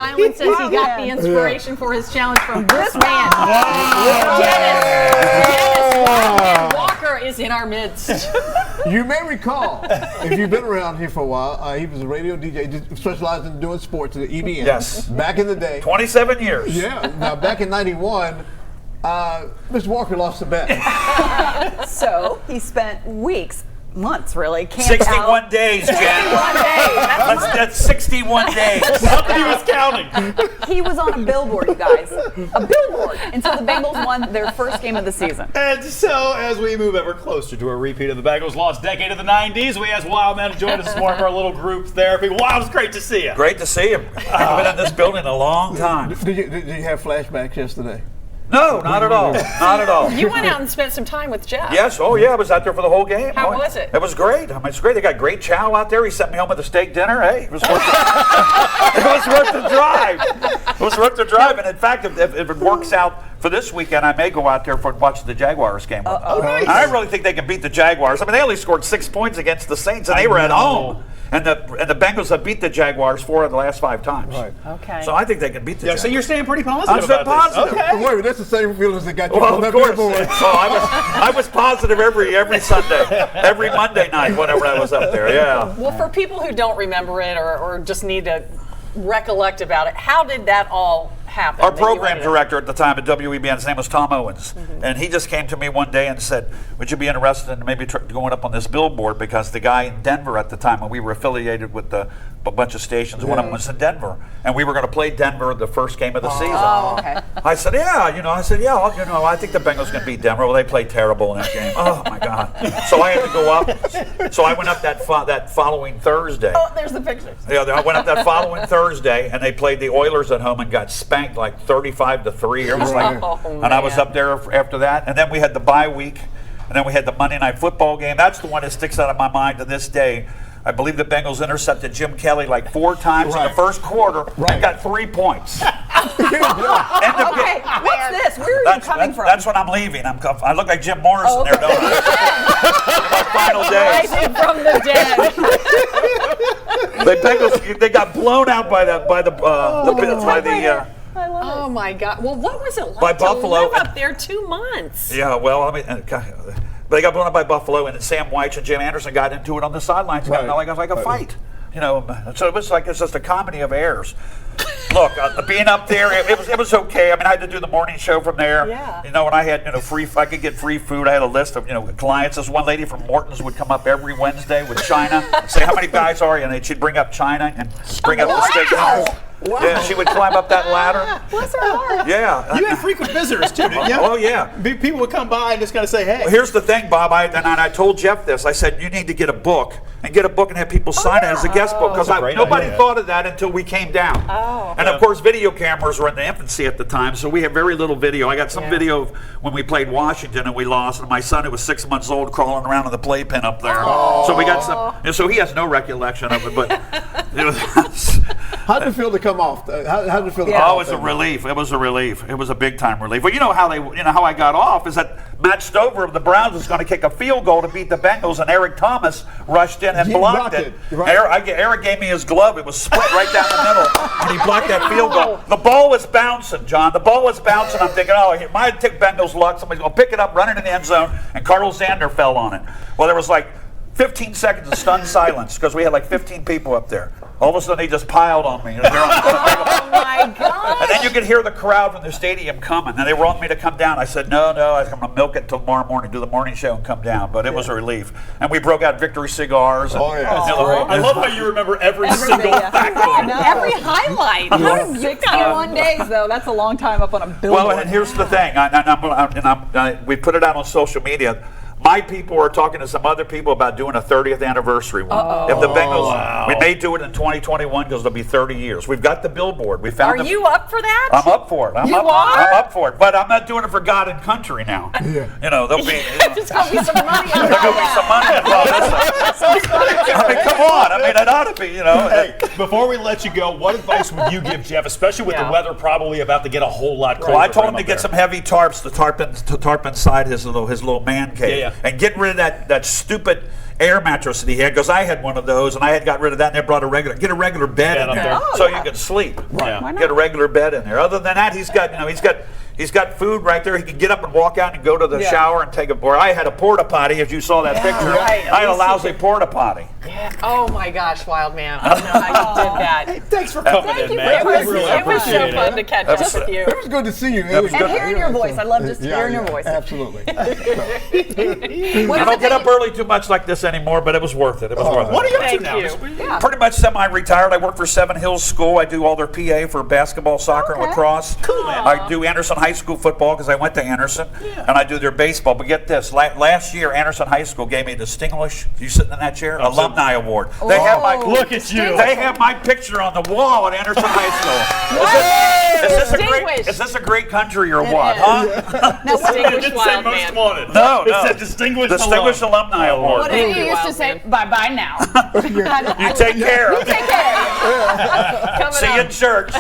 Island says he got the inspiration for his challenge from this man. Dennis Wildman Walker is in our midst. You may recall, if you've been around here for a while, he was a radio DJ, specialized in doing sports at the EBN. Yes. Back in the day. 27 years. Yeah. Now, back in '91, Mr. Walker lost the bet. So he spent weeks, months really, camped 61 out. days, Jen. 61 days. That's 61 days. He was counting. He was on a billboard, you guys. A billboard until the Bengals won their first game of the season. And so, as we move ever closer to a repeat of the Bengals' lost decade of the 90s, we asked Wildman to join us this morning for a little group therapy. Wild, it's great to see you. Great to see him. I've been in this building a long time. Did you have flashbacks yesterday? No, not at all. Not at all. You went out and spent some time with Jeff. Yes, oh yeah, I was out there for the whole game. How was it? It was great. I mean, it's great. They got great chow out there. He sent me home with a steak dinner. Hey, it was worth it. It was worth the drive. It was worth the drive. And in fact, if it works out for this weekend, I may go out there for watch the Jaguars game. Nice. I really think they can beat the Jaguars. I mean, they only scored 6 points against the Saints, and they were at home. And the Bengals have beat the Jaguars 4 of the last 5 times. Right. Okay. So I think they can beat the Jaguars. So you're staying pretty positive I'm staying about positive. this. Okay. Wait a minute, that's the same feelings that got you Well, on of that course. billboard. I was positive every Sunday, every Monday night, whenever I was up there. Yeah. Well, for people who don't remember it or just need to recollect about it, how did that all happen? Our that you program ended up- director at the time at WEBN, his name was Tom Owens, and he just came to me one day and said, "Would you be interested in maybe going up on this billboard?" Because the guy in Denver at the time, when we were affiliated with a bunch of stations, one of them was in Denver, and we were going to play Denver the first game of the season. Oh, okay. I said, "Yeah, I think the Bengals can beat Denver." Well, they played terrible in that game. Oh my God! So I had to go up. So I went up that following Thursday. Oh, there's the pictures. Yeah, I went up that following Thursday, and they played the Oilers at home and got spanked like 35-3. It was like, Oh, and I was man. up there after that, and then we had the bye week, and then we had the Monday Night Football game. That's the one that sticks out of my mind to this day. I believe the Bengals intercepted Jim Kelly like 4 times in the first quarter and got 3 points. Okay, what's this? Where are you coming from? That's when I'm leaving. I look like Jim Morrison there, don't I? My final days. Rising from the dead. The Bengals, they got blown out by the Oh my God! Well, what was it like By to Buffalo. live up there 2 months? Yeah, well, I mean, they got blown up by Buffalo, and then Sam White and Jim Anderson got into it on the sidelines. It got like a fight, you know. So it was like it's just a comedy of errors. Look, being up there, it was okay. I mean, I had to do the morning show from there. Yeah. You know, when I had I could get free food. I had a list of clients. This one lady from Morton's would come up every Wednesday with China, say, "How many guys are you?" And she'd bring up China and bring up the steak dinners. Wow. Yeah, she would climb up that ladder. Bless her heart. Yeah. You had frequent visitors too, didn't you? Oh yeah. People would come by and just kind of say, "Hey." Well, here's the thing, Bob. I told Jeff this. I said, you need to get a book and have people sign it as a guest book, because That's a great nobody idea. thought of that until we came down. Oh. And of course, video cameras were in the infancy at the time, so we have very little video. I got some Yeah. video of when we played Washington and we lost, and my son, who was 6 months old, crawling around in the playpen up there. So we got some. So he has no recollection of it, but it was. How did it feel to come off? How did it feel to come Oh, off? it was a relief. It was a relief. It was a big time relief. Well, you know how I got off is that Matt Stover of the Browns was going to kick a field goal to beat the Bengals, and Eric Thomas rushed in and He blocked blocked it. it. Right. Eric gave me his glove. It was split right down the middle when he blocked that field goal. The ball was bouncing, John. The ball was bouncing. I'm thinking, oh, it might take Bengals luck. Somebody's going to pick it up, run it in the end zone, and Carl Zander fell on it. Well, there was like 15 seconds of stunned silence because we had like 15 people up there. All of a sudden, they just piled on me. Oh my God! And then you could hear the crowd from the stadium coming, and they wanted me to come down. I said, no, I'm going to milk it till tomorrow morning, do the morning show, and come down. But it was a relief. And we broke out victory cigars. And, I love how you remember every single yeah. fact. Every highlight. How did you 61 days, though. That's a long time up on a billboard. Well, and here's the thing. We put it out on social media. My people are talking to some other people about doing a 30th anniversary one. If the Bengals, we may do it in 2021 because it'll be 30 years. We've got the billboard. We found. Are you up for that? I'm up for it. I'm up for it. But I'm not doing it for God and country now. Yeah. You know, there'll be. There's gonna be some money. There's going to be some money involved. I mean, come on. I mean, it ought to be, you know. Hey, before we let you go, what advice would you give Jeff, especially with the weather probably about to get a whole lot colder? Well, I told him to get some heavy tarps to tarp inside his little man cave, and get rid of that stupid air mattress that he had, because I had one of those, and I had got rid of that, and they brought a regular bed in up there, there. so you could sleep. Right. Why Get a regular bed in there. Other than that, he's got food right there. He can get up and walk out and go to the shower and take a. Or I had a porta potty, as you saw that picture. right. I had a lousy porta potty. Oh my gosh, Wildman. I don't know how you did that. Thanks for coming in, man. It was, We really it was so appreciate fun it. to catch up with you. It was good to see you. That was It good. And hearing your voice. I love just hearing your voice. Absolutely. I don't get up early too much like this anymore, but it was worth it. It was worth it. What are you up to Thank now? you. Pretty much semi-retired. I work for Seven Hills School. I do all their PA for basketball, soccer, and lacrosse. Cool, man. I do Anderson High School football because I went to Anderson, and I do their baseball. But get this: last year, Anderson High School gave me a distinguished. You sitting in that chair? Alumni award. They have my Look at you. They have my picture on the wall at Anderson High School. Is this a great country or what? Huh? Now, what It Distinguished didn't say wild most man. wanted. No, It no. said distinguished Alumni Award. What Thank did you you, used to Wild say? man. Bye-bye now. You take care. Take care. Coming See you up. in church.